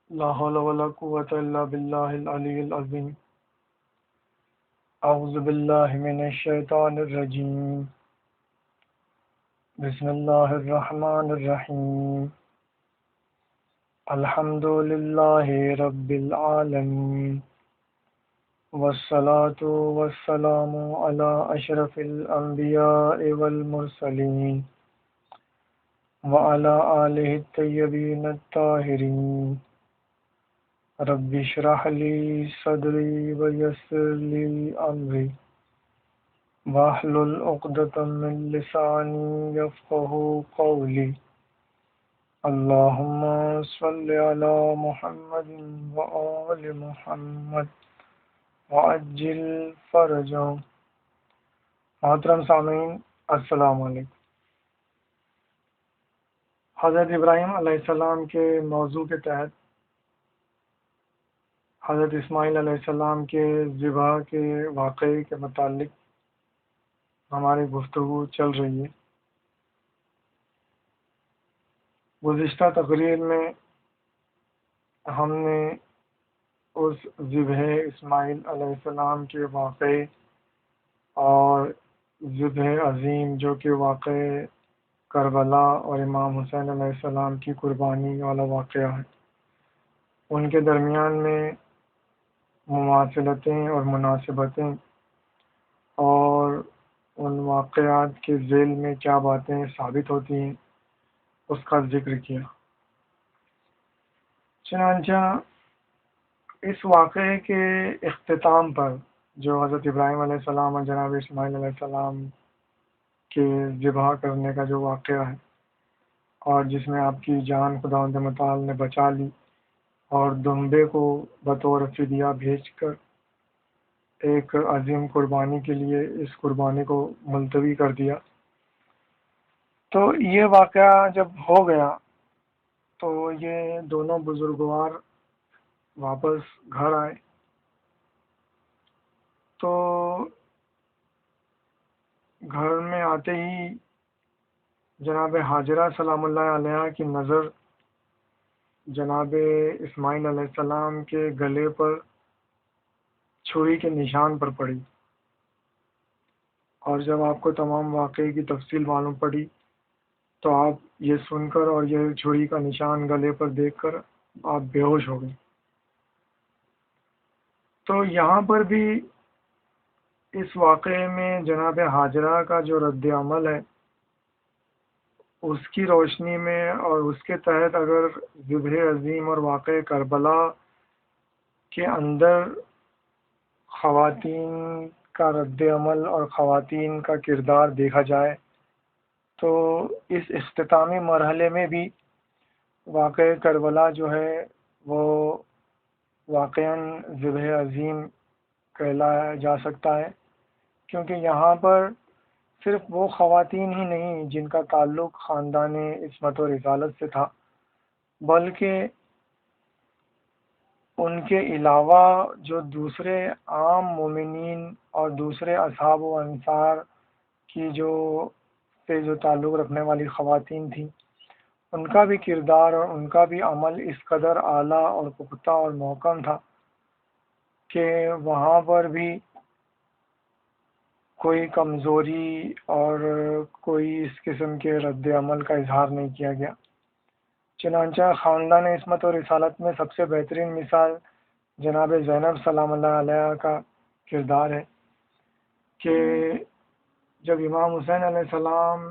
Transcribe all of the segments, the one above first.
لا حول ولا قوة إلا بالله العلي العظيم. أعوذ بالله من الشيطان الرجيم. بسم الله الرحمن الرحيم. الحمد لله رب العالمين، والصلاة والسلام على أشرف الأنبياء والمرسلين وعلى آله الطيبين الطاهرين. رب اشرح لي صدري ويسر لي أمري واحلل عقدة من لساني يفقه قولي. اللهم صل على محمد وآل محمد وعجل فرجهم. محترم سامعین، السلام علیکم. حضرت ابراہیم علیہ السلام کے موضوع کے تحت حضرت اسماعیل علیہ السلام کے ذبح کے واقعے کے متعلق ہماری گفتگو چل رہی ہے. گزشتہ تقریر میں ہم نے اس ذبح اسماعیل علیہ السلام کے واقعے اور ذبح عظیم جو کہ واقع کربلا اور امام حسین علیہ السلام کی قربانی والا واقعہ ہے، ان کے درمیان میں مماثلتیں اور مناسبتیں اور ان واقعات کے ذیل میں کیا باتیں ثابت ہوتی ہیں اس کا ذکر کیا. چنانچہ اس واقعے کے اختتام پر جو حضرت ابراہیم علیہ السلام اور جناب اسماعیل علیہ السلام کے ذبح کرنے کا جو واقعہ ہے، اور جس میں آپ کی جان خداوند متعال نے بچا لی اور دمبے کو بطور فدیہ بھیج کر ایک عظیم قربانی کے لیے اس قربانی کو ملتوی کر دیا. تو یہ واقعہ جب ہو گیا تو یہ دونوں بزرگوار واپس گھر آئے. تو گھر میں آتے ہی جناب ہاجرہ سلام اللہ علیہ کی نظر جناب اسماعیل علیہ السلام کے گلے پر چھری کے نشان پر پڑی، اور جب آپ کو تمام واقعے کی تفصیل معلوم پڑی تو آپ یہ سن کر اور یہ چھری کا نشان گلے پر دیکھ کر آپ بے ہوش ہو گئے. تو یہاں پر بھی اس واقعے میں جناب ہاجرہ کا جو رد عمل ہے اس کی روشنی میں اور اس کے تحت اگر ذبح عظیم اور واقع کربلا کے اندر خواتین کا رد عمل اور خواتین کا کردار دیکھا جائے تو اس اختتامی مرحلے میں بھی واقع کربلا جو ہے وہ واقعاً ذبح عظیم کہلایا جا سکتا ہے، کیونکہ یہاں پر صرف وہ خواتین ہی نہیں جن کا تعلق خاندان عصمت و رسالت سے تھا، بلکہ ان کے علاوہ جو دوسرے عام مومنین اور دوسرے اصحاب و انصار کی جو تعلق رکھنے والی خواتین تھیں، ان کا بھی کردار اور ان کا بھی عمل اس قدر اعلیٰ اور پختہ اور محکم تھا کہ وہاں پر بھی کوئی کمزوری اور کوئی اس قسم کے رد عمل کا اظہار نہیں کیا گیا. چنانچہ خاندان عصمت و رسالت میں سب سے بہترین مثال جناب زینب سلام اللہ علیہ کا کردار ہے کہ جب امام حسین علیہ السلام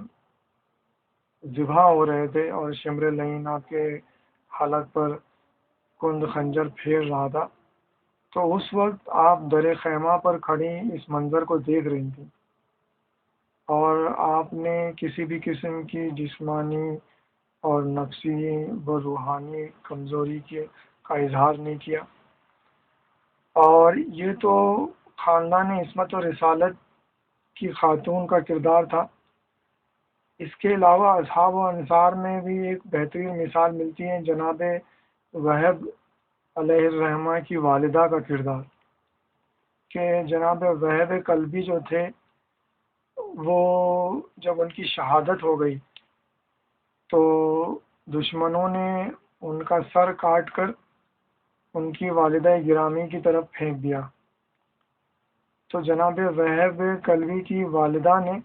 ذبح ہو رہے تھے اور شمر لعین آپ کے حلق پر کند خنجر پھیر رہا تھا، تو اس وقت آپ در خیمہ پر کھڑی اس منظر کو دیکھ رہی تھیں اور آپ نے کسی بھی قسم کی جسمانی اور نفسی و روحانی کمزوری کا اظہار نہیں کیا. اور یہ تو خاندان عصمت و رسالت کی خاتون کا کردار تھا. اس کے علاوہ اصحاب و انصار میں بھی ایک بہترین مثال ملتی ہے جناب وہب علیہ الرحمہ کی والدہ کا کردار کہ جناب وہب قلبی جو تھے وہ جب ان کی شہادت ہو گئی تو دشمنوں نے ان کا سر کاٹ کر ان کی والدہ گرامی کی طرف پھینک دیا۔ تو جناب وہب کلبی کی والدہ نے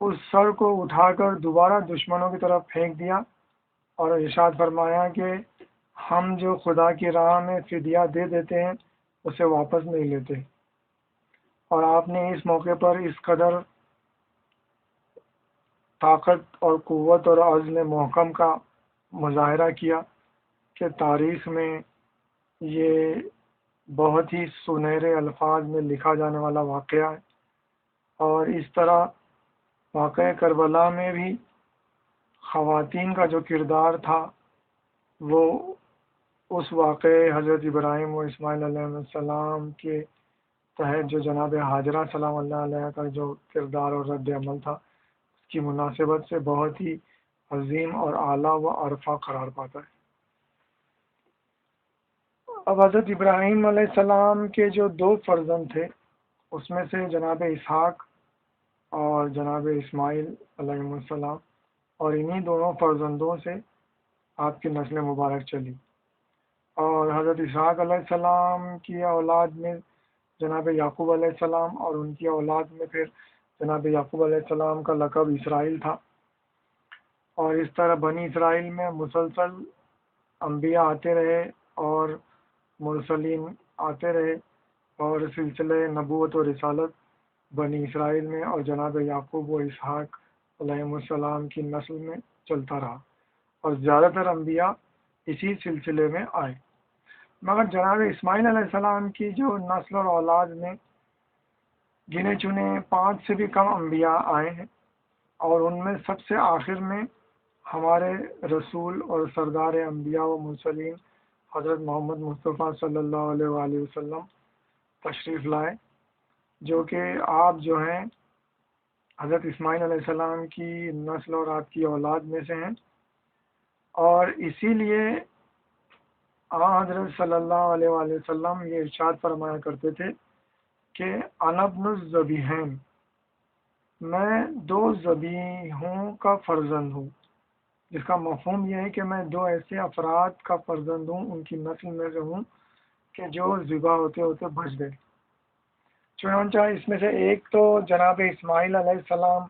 اس سر کو اٹھا کر دوبارہ دشمنوں کی طرف پھینک دیا اور ارشاد فرمایا کہ ہم جو خدا کی راہ میں فدیہ دے دیتے ہیں اسے واپس نہیں لیتے۔ اور آپ نے اس موقع پر اس قدر طاقت اور قوت اور عزم محکم کا مظاہرہ کیا کہ تاریخ میں یہ بہت ہی سنہرے الفاظ میں لکھا جانے والا واقعہ ہے۔ اور اس طرح واقعہ کربلا میں بھی خواتین کا جو کردار تھا وہ اس واقعے حضرت ابراہیم و اسماعیل علیہ السلام کے تحت جو جناب ہاجرہ سلام اللہ علیہ کا جو کردار اور رد عمل تھا اس کی مناسبت سے بہت ہی عظیم اور اعلیٰ و عرفہ قرار پاتا ہے۔ اب حضرت ابراہیم علیہ السلام کے جو دو فرزند تھے اس میں سے جناب اسحاق اور جناب اسماعیل علیہ السلام، اور انہی دونوں فرزندوں سے آپ کی نسل مبارک چلی۔ اور حضرت اسحاق علیہ السلام کی اولاد میں جناب یعقوب علیہ السلام، اور ان کی اولاد میں پھر جناب یعقوب علیہ السلام کا لقب اسرائیل تھا۔ اور اس طرح بنی اسرائیل میں مسلسل انبیاء آتے رہے اور مرسلین آتے رہے، اور سلسلہ نبوت و رسالت بنی اسرائیل میں اور جناب یعقوب و اسحاق علیہ السلام کی نسل میں چلتا رہا، اور زیادہ تر انبیاء اسی سلسلے میں آئے۔ مگر جناب اسماعیل علیہ السلام کی جو نسل اور اولاد میں گنے چنے 5 سے بھی کم انبیاء آئے ہیں، اور ان میں سب سے آخر میں ہمارے رسول اور سردار انبیاء و مرسلین حضرت محمد مصطفیٰ صلی اللہ علیہ وآلہ وسلم تشریف لائے، جو کہ آپ جو ہیں حضرت اسماعیل علیہ السلام کی نسل اور آپ کی اولاد میں سے ہیں۔ اور اسی لیے حضرت صلی اللہ علیہ وآلہ وسلم یہ ارشاد فرمایا کرتے تھے کہ انا ابن الذبیحین، میں 2 ذبیحوں کا فرزند ہوں، جس کا مفہوم یہ ہے کہ میں 2 ایسے افراد کا فرزند ہوں، ان کی نسل میں سے ہوں کہ جو ذبح ہوتے ہوتے بچ گئے۔ چنانچہ اس میں سے ایک تو جناب اسماعیل علیہ السلام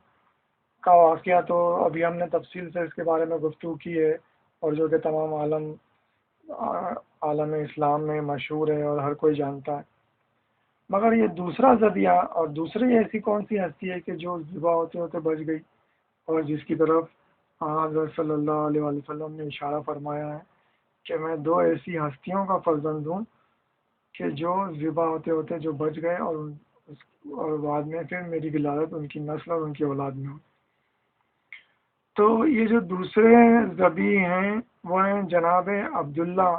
کا واقعہ تو ابھی ہم نے تفصیل سے اس کے بارے میں گفتگو کی ہے، اور جو کہ تمام عالم اسلام میں مشہور ہے اور ہر کوئی جانتا ہے۔ مگر یہ دوسرا ذبیحہ اور دوسری ایسی کون سی ہستی ہے کہ جو ذبح ہوتے ہوتے بچ گئی، اور جس کی طرف حضرت صلی اللہ علیہ وآلہ وسلم نے اشارہ فرمایا ہے کہ میں 2 ایسی ہستیوں کا فرزند ہوں کہ جو ذبح ہوتے ہوتے جو بچ گئے، اور بعد میں پھر میری ولادت ان کی نسل اور ان کی اولاد میں ہو۔ تو یہ جو دوسرے ذبیح ہیں وہ ہیں جناب عبداللہ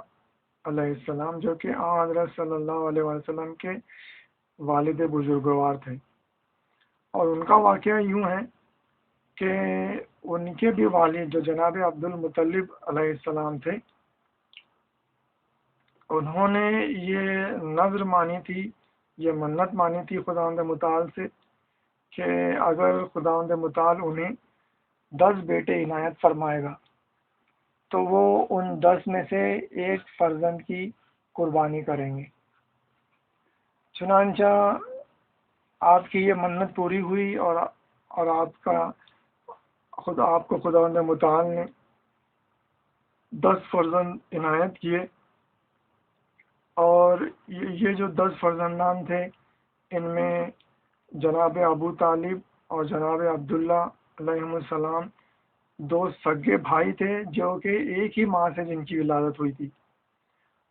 علیہ السلام، جو کہ حضرت صلی اللہ علیہ وسلم کے والد بزرگوار تھے۔ اور ان کا واقعہ یوں ہے کہ ان کے بھی والد جو جناب عبد المطلب علیہ السلام تھے، انہوں نے یہ نظر مانی تھی، یہ منت مانی تھی خداوند متعال سے کہ اگر خداوند متعال انہیں 10 بیٹے عنایت فرمائے گا تو وہ ان 10 میں سے ایک فرزند کی قربانی کریں گے۔ چنانچہ آپ کی یہ منت پوری ہوئی، اور آپ کو خداوند متعال نے 10 فرزند عنایت کیے۔ اور یہ جو 10 فرزندان تھے، ان میں جناب ابو طالب اور جناب عبداللہ علیہ السلام 2 سگے بھائی تھے، جو کہ ایک ہی ماں سے جن کی ولادت ہوئی تھی۔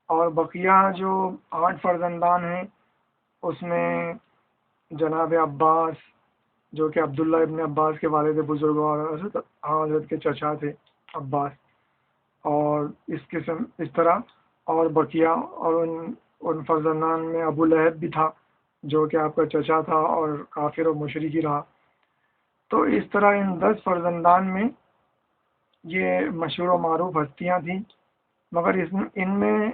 اور بقیہ جو 8 فرزندان ہیں، اس میں جناب عباس، جو کہ عبداللہ ابن عباس کے والد بزرگ اور حضرت کے چچا تھے عباس، اور اس طرح اور بقیہ، اور ان فرزندان میں ابو لہب بھی تھا جو کہ آپ کا چچا تھا اور کافر و مشرک ہی رہا۔ تو اس طرح ان 10 فرزندان میں یہ مشہور و معروف ہستیاں تھیں، مگر ان میں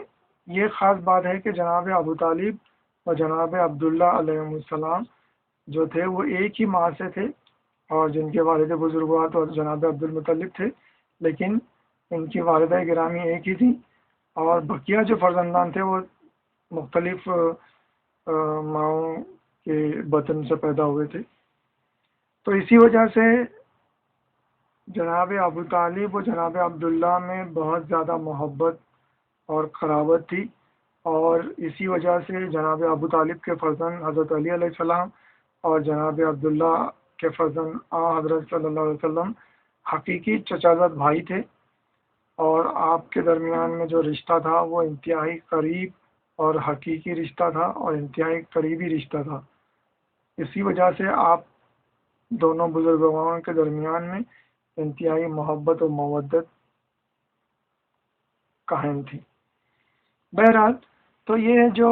یہ خاص بات ہے کہ جناب ابو طالب اور جناب عبداللہ علیہ السلام جو تھے وہ ایک ہی ماں سے تھے، اور جن کے والد بزرگوار تو جناب عبد المطلب تھے، لیکن ان کی والدہ گرامی ایک ہی تھی، اور بقیہ جو فرزندان تھے وہ مختلف ماؤں کے بطن سے پیدا ہوئے تھے. تو اسی وجہ سے جناب ابو طالب و جناب عبداللہ میں بہت زیادہ محبت اور قرابت تھی، اور اسی وجہ سے جناب ابو طالب کے فرزند حضرت علی علیہ السلام اور جناب عبداللہ کے فرزند حضرت صلی اللہ علیہ وسلم حقیقی چچازاد بھائی تھے، اور آپ کے درمیان میں جو رشتہ تھا وہ انتہائی قریب اور حقیقی رشتہ تھا اور انتہائی قریبی رشتہ تھا. اسی وجہ سے آپ دونوں بزرگوں کے درمیان میں انتہائی محبت و مودت قائم تھی. بہرحال تو یہ جو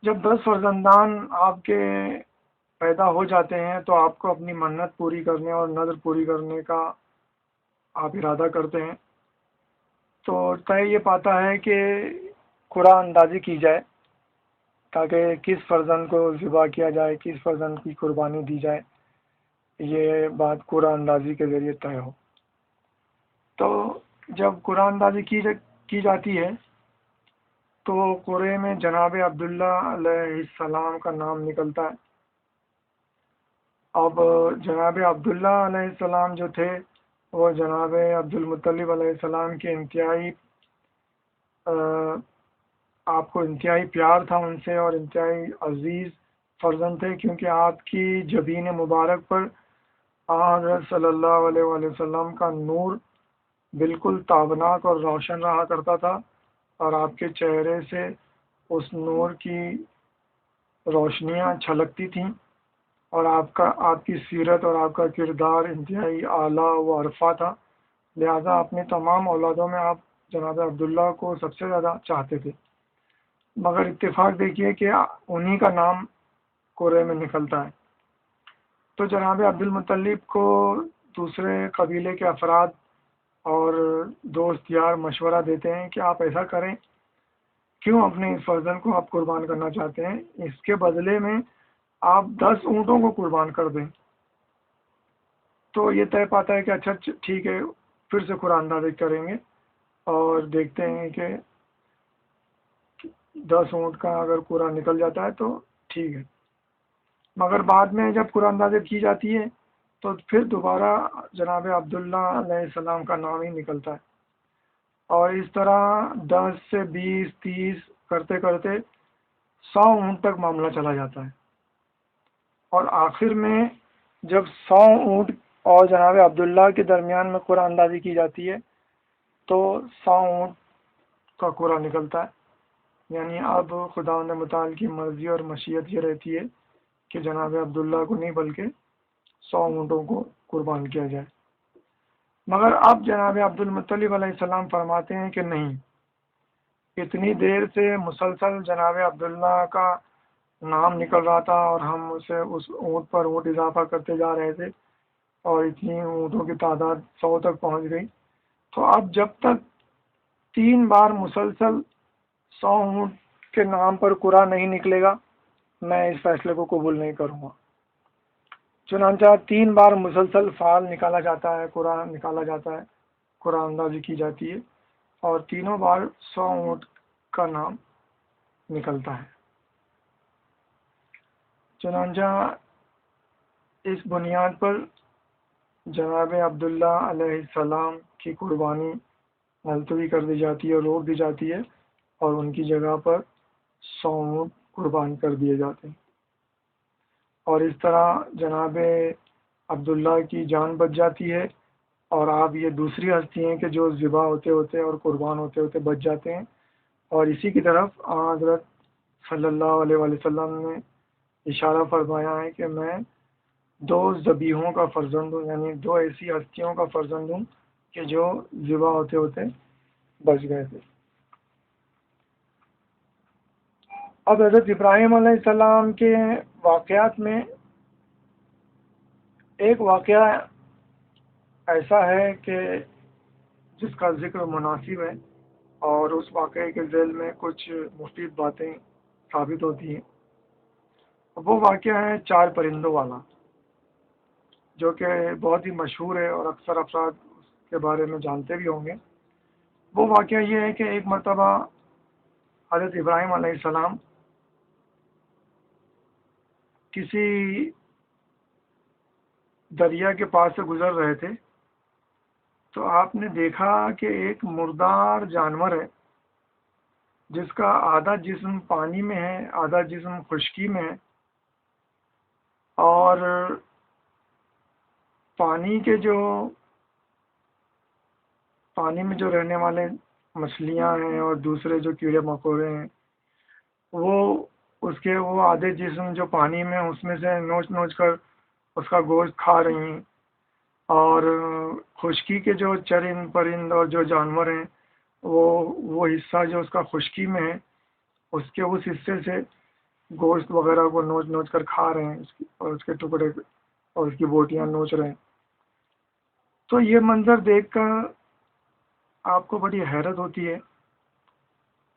جب 10 فرزندان آپ کے پیدا ہو جاتے ہیں تو آپ کو اپنی منت پوری کرنے اور نظر پوری کرنے کا آپ ارادہ کرتے ہیں، تو طے یہ پاتا ہے کہ قرآن اندازی کی جائے تاکہ کس فرزند کو ذبح کیا جائے، کس فرزند کی قربانی دی جائے، یہ بات قرآن اندازی کے ذریعے طے ہو. تو جب قرآن اندازی کی جاتی ہے تو قرے میں جناب عبداللہ علیہ السلام کا نام نکلتا ہے. اب جناب عبداللہ علیہ السلام جو تھے وہ جناب عبد المطلب علیہ السلام کے انتہائی آپ کو انتہائی پیار تھا ان سے اور انتہائی عزیز فرزند تھے، کیونکہ آپ کی جبین مبارک پر حضرت صلی اللہ علیہ وآلہ وسلم کا نور بالکل تابناک اور روشن رہا کرتا تھا، اور آپ کے چہرے سے اس نور کی روشنیاں چھلکتی تھیں، اور آپ کی سیرت اور آپ کا کردار انتہائی اعلیٰ و عرفہ تھا. لہذا اپنی تمام اولادوں میں آپ جناب عبداللہ کو سب سے زیادہ چاہتے تھے. مگر اتفاق دیکھیے کہ انہی کا نام قرے میں نکلتا ہے. تو جناب عبد المطلب کو دوسرے قبیلے کے افراد اور دوست یار مشورہ دیتے ہیں کہ آپ ایسا کریں، کیوں اپنے اس فرزند کو آپ قربان کرنا چاہتے ہیں، اس کے بدلے میں آپ 10 اونٹوں کو قربان کر دیں. تو یہ طے پاتا ہے کہ اچھا ٹھیک ہے، پھر سے قرآن اندازی کریں گے اور دیکھتے ہیں کہ 10 اونٹ کا اگر قرآن نکل جاتا ہے تو ٹھیک ہے. مگر بعد میں جب قرآن اندازی کی جاتی ہے تو پھر دوبارہ جناب عبداللہ علیہ السلام کا نام ہی نکلتا ہے، اور اس طرح 10 سے 20 30 کرتے کرتے 100 اونٹ تک معاملہ چلا جاتا ہے. اور آخر میں جب 100 اونٹ اور جناب عبداللہ کے درمیان میں قرآن اندازی کی جاتی ہے تو 100 اونٹ کا قرآن نکلتا ہے. یعنی اب خداوند متعال کی مرضی اور مشیت یہ رہتی ہے کہ جناب عبداللہ کو نہیں بلکہ 100 اونٹوں کو قربان کیا جائے. مگر اب جناب عبد المطلب علیہ السلام فرماتے ہیں کہ نہیں، اتنی دیر سے مسلسل جناب عبداللہ کا نام نکل رہا تھا اور ہم اسے اس اونٹ پر اونٹ اضافہ کرتے جا رہے تھے اور اتنی اونٹوں کی تعداد 100 تک پہنچ گئی. تو اب جب تک 3 بار مسلسل 100 اونٹ کے نام پر قرآن نہیں نکلے گا میں اس فیصلے کو قبول نہیں کروں گا. چنانچہ 3 بار مسلسل فعال نکالا جاتا ہے، قرآن نکالا جاتا ہے، قرآن اندازی کی جاتی ہے، اور تینوں بار 100 اونٹ کا نام نکلتا ہے. چنانچہ اس بنیاد پر جناب عبداللہ علیہ السلام کی قربانی ملتوی کر دی جاتی ہے، روک دی جاتی ہے، اور ان کی جگہ پر 100 اونٹ قربان کر دیے جاتے ہیں. اور اس طرح جناب عبداللہ کی جان بچ جاتی ہے، اور آپ یہ دوسری ہستی ہیں کہ جو ذبح ہوتے ہوتے اور قربان ہوتے ہوتے بچ جاتے ہیں. اور اسی کی طرف حضرت صلی اللہ علیہ وآلہ وسلم نے اشارہ فرمایا ہے کہ میں 2 ذبیحوں کا فرزند ہوں، یعنی 2 ایسی ہستیوں کا فرزند ہوں کہ جو ذبح ہوتے ہوتے بچ گئے تھے. اب حضرت ابراہیم علیہ السلام کے واقعات میں ایک واقعہ ایسا ہے کہ جس کا ذکر مناسب ہے، اور اس واقعے کے ذیل میں کچھ مفید باتیں ثابت ہوتی ہیں. وہ واقعہ ہے 4 پرندوں والا، جو کہ بہت ہی مشہور ہے اور اکثر افراد اس کے بارے میں جانتے بھی ہوں گے. وہ واقعہ یہ ہے کہ ایک مرتبہ حضرت ابراہیم علیہ السلام کسی دریا کے پاس سے گزر رہے تھے، تو آپ نے دیکھا کہ ایک مردار جانور ہے جس کا آدھا جسم پانی میں ہے، آدھا جسم خشکی میں ہے، اور پانی کے جو پانی میں جو رہنے والے مچھلیاں ہیں اور دوسرے جو کیڑے مکوڑے ہیں، وہ اس کے وہ آدھے جسم جو پانی میں اس میں سے نوچ نوچ کر اس کا گوشت کھا رہی ہیں، اور خشکی کے جو چرند پرند اور جو جانور ہیں، وہ حصہ جو اس کا خشکی میں ہے، اس کے اس حصے سے گوشت وغیرہ کو نوچ نوچ کر کھا رہے ہیں، اور اس کے ٹکڑے اور اس کی بوٹیاں نوچ رہے ہیں۔ تو یہ منظر دیکھ کر آپ کو بڑی حیرت ہوتی ہے،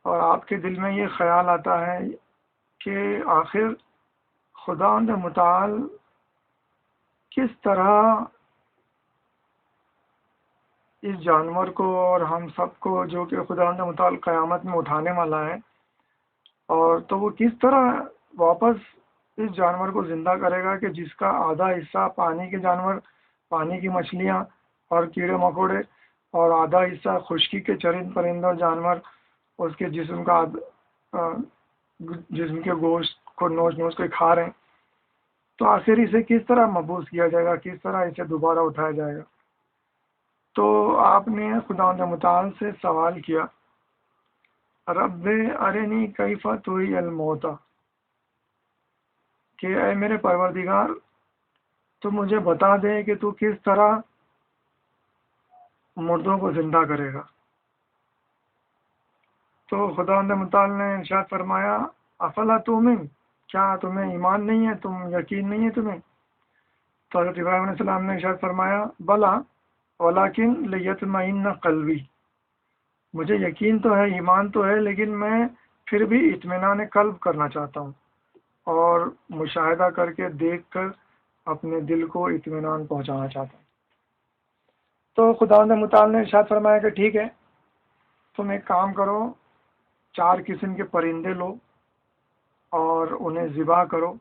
اور آپ کے دل میں یہ خیال آتا ہے کہ آخر خداوند متعال کس طرح اس جانور کو اور ہم سب کو، جو کہ خداوند متعال قیامت میں اٹھانے والا ہے، اور تو وہ کس طرح واپس اس جانور کو زندہ کرے گا کہ جس کا آدھا حصہ پانی کے جانور، پانی کی مچھلیاں اور کیڑے مکوڑے، اور آدھا حصہ خشکی کے چرند پرند اور جانور اس کے جسم کے گوشت کو نوچ نوچ کے کھا رہے ہیں۔ تو آخر اسے کس طرح مبعوث کیا جائے گا، کس طرح اسے دوبارہ اٹھایا جائے گا؟ تو آپ نے خداوند متعال سے سوال کیا، رب ارنی کیف تحیی الموتی، کہ اے میرے پروردگار تو مجھے بتا دے کہ تو کس طرح مردوں کو زندہ کرے گا۔ تو خداوند متعال نے ارشاد فرمایا، افلا تؤمن، کیا تمہیں ایمان نہیں ہے، تم یقین نہیں ہے تمہیں؟ تو حضرت ابراہیم علیہ السلام نے ارشاد فرمایا، بلا ولیکن لیطمئن قلبی، مجھے یقین تو ہے، ایمان تو ہے، لیکن میں پھر بھی اطمینان قلب کرنا چاہتا ہوں، اور مشاہدہ کر کے دیکھ کر اپنے دل کو اطمینان پہنچانا چاہتا ہوں۔ تو خداوند متعال نے ارشاد فرمایا کہ ٹھیک ہے، تم ایک کام کرو، 4 قسم کے پرندے لو اور انہیں ذبح کرو،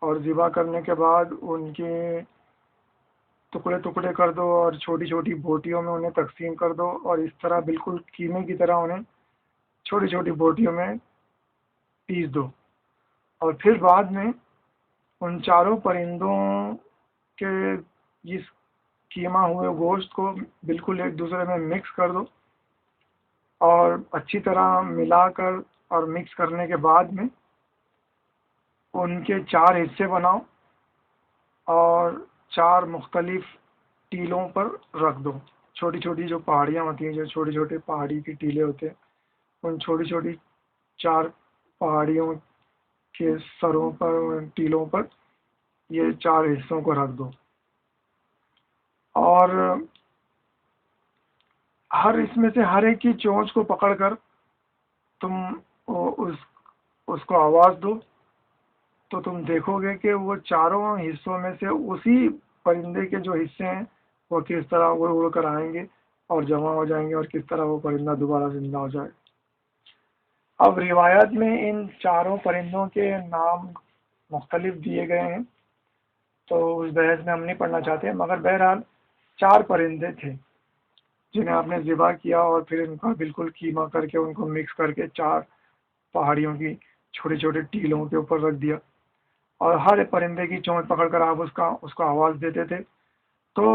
اور ذبح کرنے کے بعد ان کے ٹکڑے ٹکڑے کر دو اور چھوٹی چھوٹی بوٹیوں میں انہیں تقسیم کر دو، اور اس طرح بالکل قیمے کی طرح انہیں چھوٹی چھوٹی بوٹیوں میں پیس دو، اور پھر بعد میں ان چاروں پرندوں کے اس کیما ہوئے گوشت کو بالکل ایک دوسرے میں مکس کر دو، اور اچھی طرح ملا کر اور مکس کرنے کے بعد میں ان کے 4 حصے بناؤ، اور 4 مختلف ٹیلوں پر رکھ دو۔ چھوٹی چھوٹی جو پہاڑیاں ہوتی ہیں، جو چھوٹے چھوٹے پہاڑی کی ٹیلے ہوتے ہیں، ان چھوٹی چھوٹی 4 پہاڑیوں کے سروں پر، ٹیلوں پر یہ 4 حصوں کو رکھ دو، اور ہر اس میں سے ہر ایک کی چونچ کو پکڑ کر تم اس کو آواز دو، تو تم دیکھو گے کہ وہ چاروں حصوں میں سے اسی پرندے کے جو حصے ہیں وہ کس طرح اڑ اڑ کر آئیں گے اور جمع ہو جائیں گے، اور کس طرح وہ پرندہ دوبارہ زندہ ہو جائے گا۔ اب روایت میں ان چاروں پرندوں کے نام مختلف دیے گئے ہیں، تو اس بحث میں ہم نہیں پڑھنا چاہتے، مگر بہرحال 4 پرندے تھے جنہیں آپ نے ذبح کیا، اور پھر ان کا بالکل کیما کر کے ان کو مکس کر کے 4 پہاڑیوں کی چھوٹے چھوٹے ٹیلوں کے اوپر رکھ دیا، اور ہر پرندے کی چونچ پکڑ کر آپ اس کو آواز دیتے تھے، تو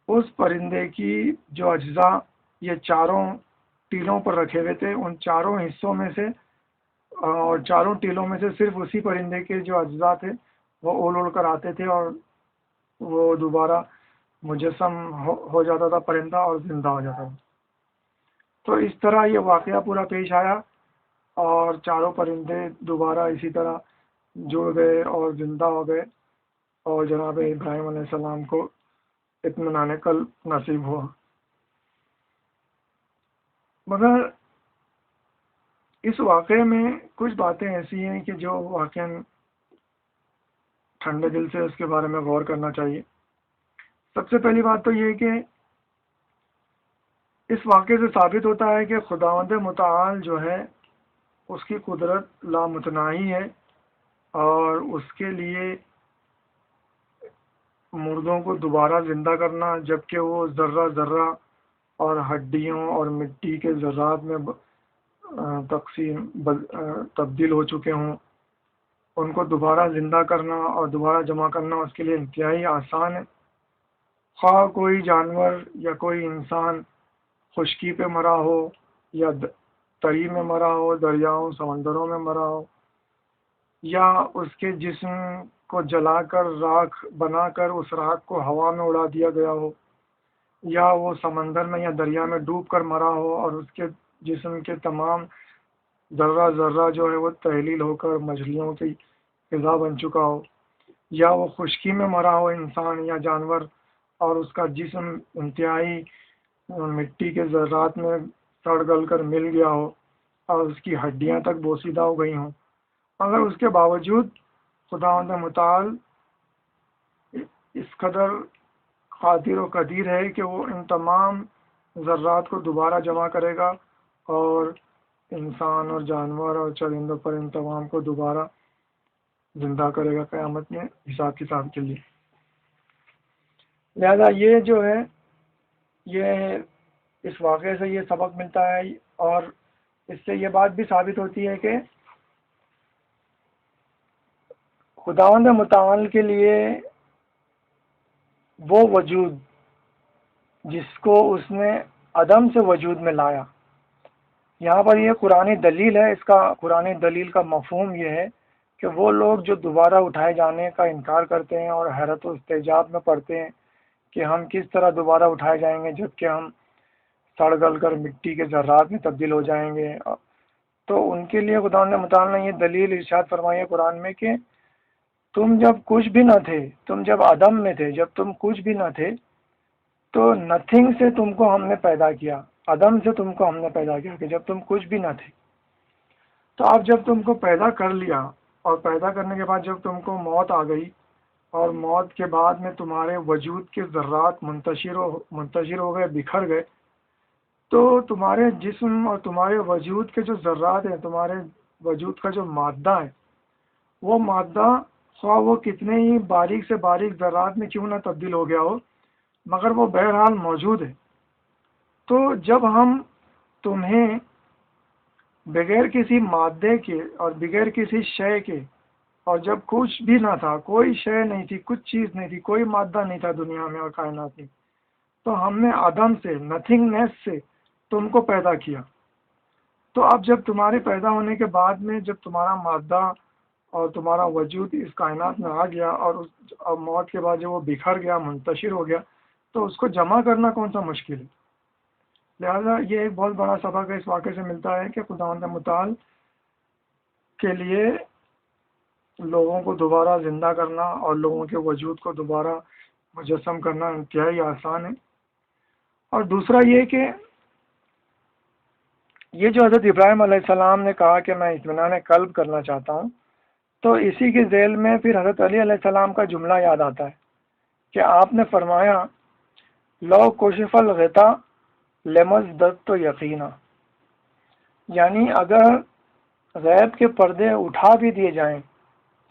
اس پرندے کی جو اجزاء یہ چاروں ٹیلوں پر رکھے ہوئے تھے، ان چاروں حصوں میں سے اور چاروں ٹیلوں میں سے صرف اسی پرندے کے جو اجزاء تھے وہ اڑ اڑ کر آتے تھے، اور وہ دوبارہ مجسم ہو جاتا تھا پرندہ، اور زندہ ہو جاتا تھا۔ تو اس طرح یہ واقعہ پورا پیش آیا، اور چاروں پرندے دوبارہ اسی طرح جڑ گئے اور زندہ ہو گئے، اور جناب ابراہیم علیہ السلام کو اطمینان قلب نصیب ہوا۔ مگر اس واقعے میں کچھ باتیں ایسی ہیں کہ جو واقعاً ٹھنڈے دل سے اس کے بارے میں غور کرنا چاہیے۔ سب سے پہلی بات تو یہ کہ اس واقعے سے ثابت ہوتا ہے کہ خداوند متعال جو ہے اس کی قدرت لامتناہی ہے، اور اس کے لیے مردوں کو دوبارہ زندہ کرنا، جبکہ وہ ذرہ ذرہ اور ہڈیوں اور مٹی کے ذرات میں تبدیل ہو چکے ہوں، ان کو دوبارہ زندہ کرنا اور دوبارہ جمع کرنا اس کے لیے انتہائی آسان ہے۔ خواہ کوئی جانور یا کوئی انسان خشکی پہ مرا ہو یا تری میں مرا ہو، دریاؤں سمندروں میں مرا ہو، یا اس کے جسم کو جلا کر راکھ بنا کر اس راکھ کو ہوا میں اڑا دیا گیا ہو، یا وہ سمندر میں یا دریا میں ڈوب کر مرا ہو اور اس کے جسم کے تمام ذرہ ذرہ جو ہے وہ تحلیل ہو کر مچھلیوں کی غذا بن چکا ہو، یا وہ خشکی میں مرا ہو انسان یا جانور اور اس کا جسم انتہائی مٹی کے ذرات میں سڑ گل کر مل گیا ہو اور اس کی ہڈیاں تک بوسیدہ ہو گئی ہوں، مگر اس کے باوجود خداوند متعال اس قدر قادر و قدیر ہے کہ وہ ان تمام ذرات کو دوبارہ جمع کرے گا اور انسان اور جانور اور چرند و پرند تمام کو دوبارہ زندہ کرے گا قیامت میں حساب کتاب کے لیے۔ لہذا یہ جو ہے یہ اس واقعے سے یہ سبق ملتا ہے، اور اس سے یہ بات بھی ثابت ہوتی ہے کہ خداوند متعال کے لیے وہ وجود جس کو اس نے عدم سے وجود میں لایا، یہاں پر یہ قرآن دلیل ہے، اس کا قرآن دلیل کا مفہوم یہ ہے کہ وہ لوگ جو دوبارہ اٹھائے جانے کا انکار کرتے ہیں اور حیرت و استعجاب میں پڑتے ہیں کہ ہم کس طرح دوبارہ اٹھائے جائیں گے جبکہ ہم سڑ گل کر مٹی کے ذرات میں تبدیل ہو جائیں گے، تو ان کے لیے خداوند متعال نے یہ دلیل ارشاد فرمائی ہے قرآن میں کہ تم جب کچھ بھی نہ تھے، تم جب عدم میں تھے، جب تم کچھ بھی نہ تھے تو نتھنگ سے تم کو ہم نے پیدا کیا، عدم سے تم کو ہم نے پیدا کیا کہ جب تم کچھ بھی نہ تھے، تو اب جب تم کو پیدا کر لیا اور پیدا کرنے کے بعد جب تم کو موت آ گئی اور موت کے بعد میں تمہارے وجود کے ذرات منتشر ہو گئے، بکھر گئے، تو تمہارے جسم اور تمہارے وجود کے جو ذرات ہیں، تمہارے وجود کا جو مادہ ہے، وہ مادہ خواہ وہ کتنے ہی باریک سے باریک ذرات میں کیوں نہ تبدیل ہو گیا ہو، مگر وہ بہرحال موجود ہے۔ تو جب ہم تمہیں بغیر کسی مادے کے اور بغیر کسی شے کے، اور جب کچھ بھی نہ تھا، کوئی شے نہیں تھی، کچھ چیز نہیں تھی، کوئی مادہ نہیں تھا دنیا میں اور کائنات میں، تو ہم نے عدم سے، نتھنگنیس سے تم کو پیدا کیا۔ تو اب جب تمہارے پیدا ہونے کے بعد میں جب تمہارا مادہ اور تمہارا وجود اس کائنات میں آ گیا اور موت کے بعد جب وہ بکھر گیا، منتشر ہو گیا، تو اس کو جمع کرنا کون سا مشکل ہے؟ لہذا یہ ایک بہت بڑا سبق اس واقعے سے ملتا ہے کہ خداوند متعال کے لیے لوگوں کو دوبارہ زندہ کرنا اور لوگوں کے وجود کو دوبارہ مجسم کرنا انتہائی آسان ہے۔ اور دوسرا یہ کہ یہ جو حضرت ابراہیم علیہ السلام نے کہا کہ میں اطمینان قلب کرنا چاہتا ہوں، تو اسی کے ذیل میں پھر حضرت علی علیہ السلام کا جملہ یاد آتا ہے کہ آپ نے فرمایا لو کشف الغطا لمزددت یقینا، یعنی اگر غیب کے پردے اٹھا بھی دیے جائیں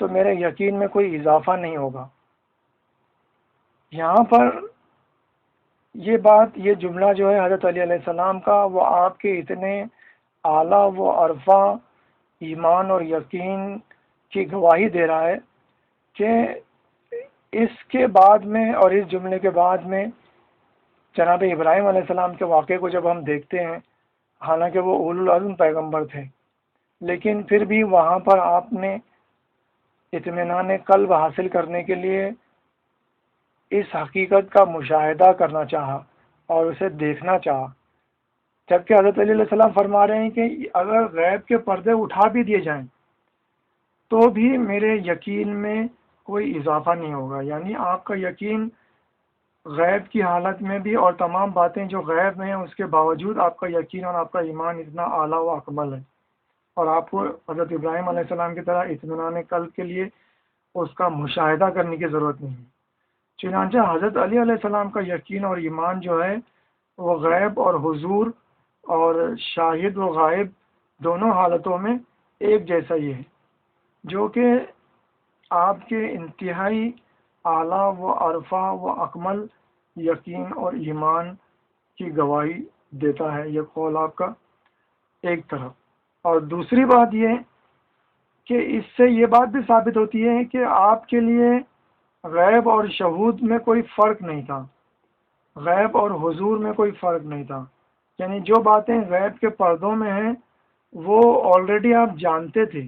تو میرے یقین میں کوئی اضافہ نہیں ہوگا۔ یہاں پر یہ بات، یہ جملہ جو ہے حضرت علی علیہ السلام کا، وہ آپ کے اتنے اعلیٰ و عرفہ ایمان اور یقین کی گواہی دے رہا ہے کہ اس کے بعد میں اور اس جملے کے بعد میں جناب ابراہیم علیہ السلام کے واقعے کو جب ہم دیکھتے ہیں، حالانکہ وہ اولو العزم پیغمبر تھے، لیکن پھر بھی وہاں پر آپ نے اطمینان قلب حاصل کرنے کے لیے اس حقیقت کا مشاہدہ کرنا چاہا اور اسے دیکھنا چاہا، جبکہ حضرت علی علیہ السلام فرما رہے ہیں کہ اگر غیب کے پردے اٹھا بھی دیے جائیں تو بھی میرے یقین میں کوئی اضافہ نہیں ہوگا، یعنی آپ کا یقین غیب کی حالت میں بھی اور تمام باتیں جو غیب میں ہیں اس کے باوجود آپ کا یقین اور آپ کا ایمان اتنا اعلیٰ و اکمل ہے، اور آپ کو حضرت ابراہیم علیہ السلام کی طرح اطمینان قلب کے لیے اس کا مشاہدہ کرنے کی ضرورت نہیں ہے۔ چنانچہ حضرت علی علیہ السلام کا یقین اور ایمان جو ہے وہ غیب اور حضور اور شاہد و غائب دونوں حالتوں میں ایک جیسا ہی ہے، جو کہ آپ کے انتہائی اعلیٰ و عرفہ و اکمل یقین اور ایمان کی گواہی دیتا ہے۔ یہ قول آپ کا ایک طرف، اور دوسری بات یہ کہ اس سے یہ بات بھی ثابت ہوتی ہے کہ آپ کے لیے غیب اور شہود میں کوئی فرق نہیں تھا، غیب اور حضور میں کوئی فرق نہیں تھا، یعنی جو باتیں غیب کے پردوں میں ہیں وہ آلریڈی آپ جانتے تھے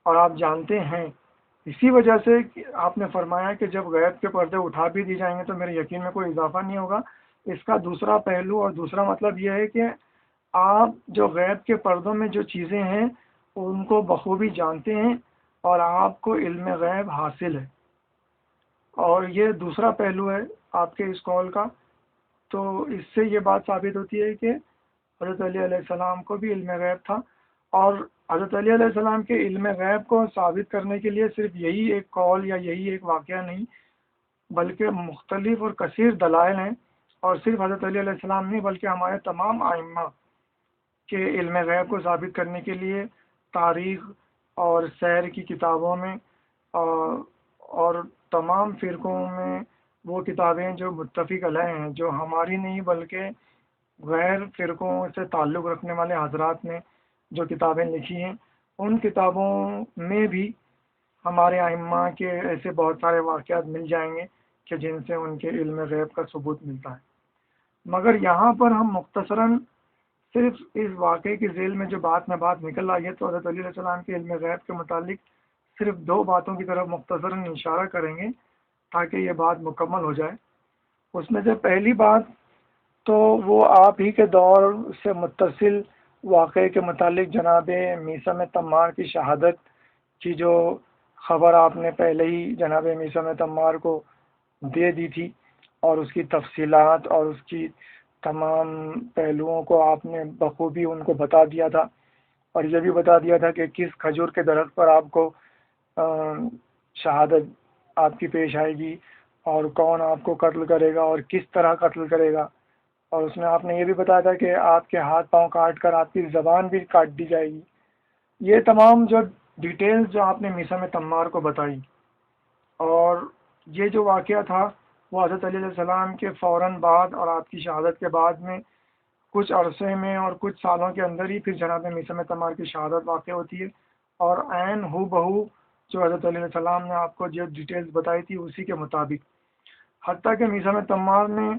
اور آپ جانتے ہیں۔ اسی وجہ سے آپ نے فرمایا کہ جب غیب کے پردے اٹھا بھی دی جائیں گے تو میرے یقین میں کوئی اضافہ نہیں ہوگا۔ اس کا دوسرا پہلو اور دوسرا مطلب یہ ہے کہ آپ جو غیب کے پردوں میں جو چیزیں ہیں ان کو بخوبی جانتے ہیں اور آپ کو علم غیب حاصل ہے، اور یہ دوسرا پہلو ہے آپ کے اس قول کا۔ تو اس سے یہ بات ثابت ہوتی ہے کہ حضرت علی علیہ السلام کو بھی علم غیب تھا، اور حضرت علی علیہ السلام کے علم غیب کو ثابت کرنے کے لیے صرف یہی ایک قول یا یہی ایک واقعہ نہیں، بلکہ مختلف اور کثیر دلائل ہیں، اور صرف حضرت علی علیہ السلام نہیں بلکہ ہمارے تمام ائمہ کے علم غیب کو ثابت کرنے کے لیے تاریخ اور سیر کی کتابوں میں اور تمام فرقوں میں وہ کتابیں جو متفق علیہ ہیں، جو ہماری نہیں بلکہ غیر فرقوں سے تعلق رکھنے والے حضرات نے جو کتابیں لکھی ہیں، ان کتابوں میں بھی ہمارے ائمہ کے ایسے بہت سارے واقعات مل جائیں گے کہ جن سے ان کے علم غیب کا ثبوت ملتا ہے۔ مگر یہاں پر ہم مختصراً صرف اس واقعے کی ذیل میں جو بات نکل آئی ہے تو حضرت علی علیہ السلام کے علم غیب کے متعلق صرف دو باتوں کی طرف مختصراً اشارہ کریں گے تاکہ یہ بات مکمل ہو جائے۔ اس میں سے پہلی بات تو وہ آپ ہی کے دور سے متصل واقعے کے متعلق جناب میثم تمار کی شہادت کی جو خبر آپ نے پہلے ہی جناب میثم تمار کو دے دی تھی، اور اس کی تفصیلات اور اس کی تمام پہلوؤں کو آپ نے بخوبی ان کو بتا دیا تھا، اور یہ بھی بتا دیا تھا کہ کس کھجور کے درخت پر آپ کو شہادت آپ کی پیش آئے گی، اور کون آپ کو قتل کرے گا اور کس طرح قتل کرے گا، اور اس میں آپ نے یہ بھی بتایا تھا کہ آپ کے ہاتھ پاؤں کاٹ کر آپ کی زبان بھی کاٹ دی جائے گی۔ یہ تمام جو ڈیٹیلز جو آپ نے میثم تمار کو بتائی، اور یہ جو واقعہ تھا وہ حضرت علی علیہ السلام کے فوراً بعد اور آپ کی شہادت کے بعد میں کچھ عرصے میں اور کچھ سالوں کے اندر ہی پھر جناب میثم تمار کی شہادت واقع ہوتی ہے، اور عین ہو بہو جو حضرت علیہ السلام نے آپ کو جو ڈیٹیلز بتائی تھی اسی کے مطابق، حتیٰ کہ میثم تمار نے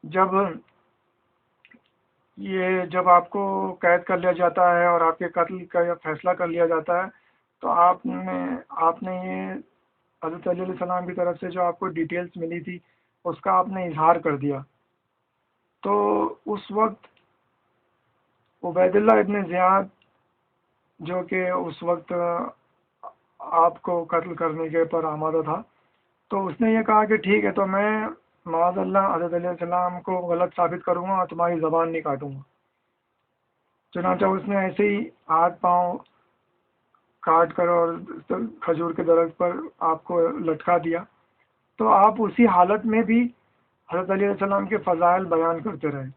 جب آپ کو قید کر لیا جاتا ہے اور آپ کے قتل کا فیصلہ کر لیا جاتا ہے تو آپ نے یہ حضرت علیہ السلام کی طرف سے جو آپ کو ڈیٹیلز ملی تھی اس کا آپ نے اظہار کر دیا۔ تو اس وقت عبید اللہ ابن زیاد جو کہ اس وقت آپ کو قتل کرنے کے پر آمادہ تھا، تو اس نے یہ کہا کہ ٹھیک ہے، تو میں معاذ اللہ حضرت علیہ السلام کو غلط ثابت کروں گا اور تمہاری زبان نہیں کاٹوں گا۔ چنانچہ اس نے ایسے ہی ہاتھ پاؤں کاٹ کر اور کھجور کے درخت پر آپ کو لٹکا دیا۔ تو آپ اسی حالت میں بھی حضرت علیہ السلام کے فضائل بیان کرتے رہے،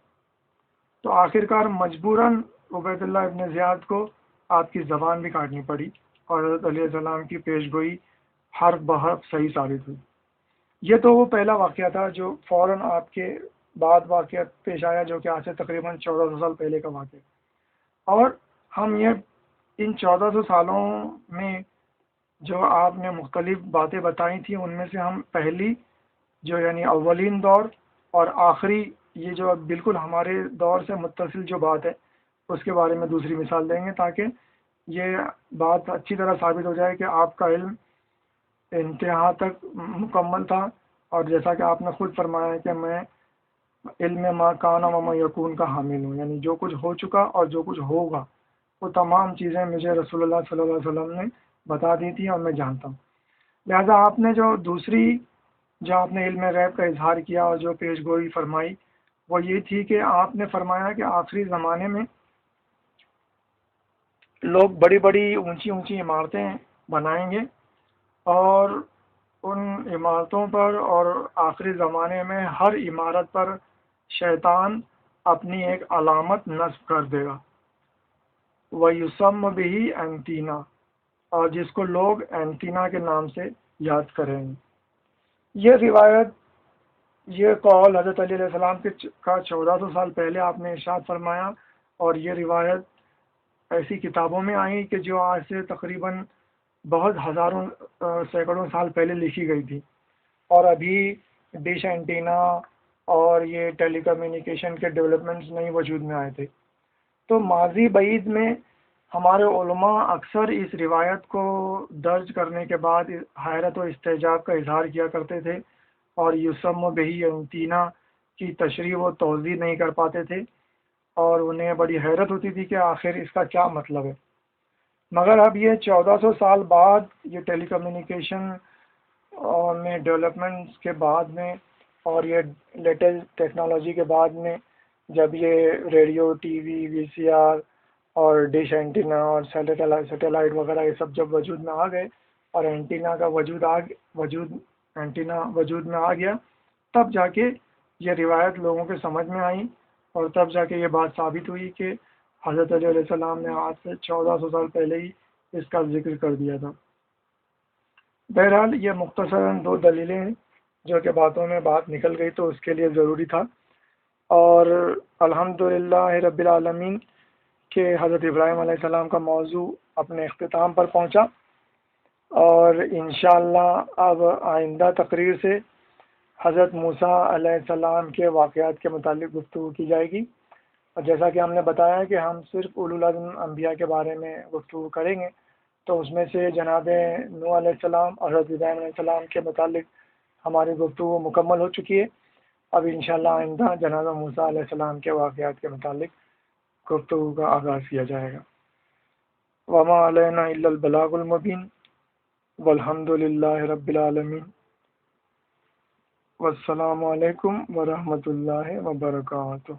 تو آخرکار مجبوراً عبید اللہ ابن زیاد کو آپ کی زبان بھی کاٹنی پڑی، اور حضرت علیہ السلام کی پیش گوئی حرف بحرف صحیح ثابت ہوئی۔ یہ تو وہ پہلا واقعہ تھا جو فوراً آپ کے بعد واقعہ پیش آیا، جو کہ آج سے تقریباً 1400 سال پہلے کا واقعہ، اور ہم یہ ان 1400 سالوں میں جو آپ نے مختلف باتیں بتائی تھیں ان میں سے ہم پہلی جو یعنی اولین دور اور آخری یہ جو بالکل ہمارے دور سے متصل جو بات ہے اس کے بارے میں دوسری مثال دیں گے، تاکہ یہ بات اچھی طرح ثابت ہو جائے کہ آپ کا علم انتہا تک مکمل تھا، اور جیسا کہ آپ نے خود فرمایا ہے کہ میں علم ما کان و ما یکون کا حامل ہوں، یعنی جو کچھ ہو چکا اور جو کچھ ہوگا وہ تمام چیزیں مجھے رسول اللہ صلی اللہ علیہ وسلم نے بتا دی تھی اور میں جانتا ہوں۔ لہذا آپ نے جو دوسری جو آپ نے علم غیب کا اظہار کیا اور جو پیش گوئی فرمائی وہ یہ تھی کہ آپ نے فرمایا کہ آخری زمانے میں لوگ بڑی بڑی اونچی اونچی عمارتیں بنائیں گے، اور ان عمارتوں پر اور آخری زمانے میں ہر عمارت پر شیطان اپنی ایک علامت نصب کر دے گا، وَيُسَمَّ بِهِ اینٹینا، اور جس کو لوگ اینٹینا کے نام سے یاد کریں گے۔ یہ روایت، یہ قول حضرت علیہ السلام کا 1400 سال پہلے آپ نے ارشاد فرمایا، اور یہ روایت ایسی کتابوں میں آئی کہ جو آج سے تقریباً بہت ہزاروں سینکڑوں سال پہلے لکھی گئی تھی، اور ابھی ڈش اینٹینا اور یہ ٹیلی کمیونیکیشن کے ڈیولپمنٹس نہیں وجود میں آئے تھے۔ تو ماضی بعید میں ہمارے علماء اکثر اس روایت کو درج کرنے کے بعد حیرت و استعجاب کا اظہار کیا کرتے تھے، اور یسم بہی اینٹینا کی تشریح و توضیح نہیں کر پاتے تھے، اور انہیں بڑی حیرت ہوتی تھی کہ آخر اس کا کیا مطلب ہے۔ مگر اب یہ 1400 سال بعد، یہ ٹیلی کمیونیکیشن میں ڈیولپمنٹس کے بعد میں، اور یہ لیٹسٹ ٹیکنالوجی کے بعد میں، جب یہ ریڈیو، ٹی وی، وی سی آر اور ڈش اینٹینا اور سیٹلائٹ وغیرہ یہ سب جب وجود میں آ گئے، اور اینٹینا کا اینٹینا وجود میں آ گیا، تب جا کے یہ روایت لوگوں کے سمجھ میں آئی، اور تب جا کے یہ بات ثابت ہوئی کہ حضرت علیہ السلام نے آج سے 1400 سال پہلے ہی اس کا ذکر کر دیا تھا۔ بہرحال یہ مختصراً 2 دلیلیں ہیں جو کہ باتوں میں بات نکل گئی تو اس کے لیے ضروری تھا، اور الحمدللہ رب العالمین کہ حضرت ابراہیم علیہ السلام کا موضوع اپنے اختتام پر پہنچا، اور انشاءاللہ اب آئندہ تقریر سے حضرت موسیٰ علیہ السلام کے واقعات کے متعلق گفتگو کی جائے گی، اور جیسا کہ ہم نے بتایا کہ ہم صرف اولو العزم انبیاء کے بارے میں گفتگو کریں گے، تو اس میں سے جناب نوح علیہ السلام اور حضرت ابراہیم علیہ السلام کے متعلق ہماری گفتگو مکمل ہو چکی ہے۔ اب انشاءاللہ آئندہ جناب موسیٰ علیہ السلام کے واقعات کے متعلق گفتگو کا آغاز کیا جائے گا۔ وما علینا الا البلاغ المبین، والحمد للہ رب العالمین، والسلام علیکم ورحمۃ اللہ وبرکاتہ۔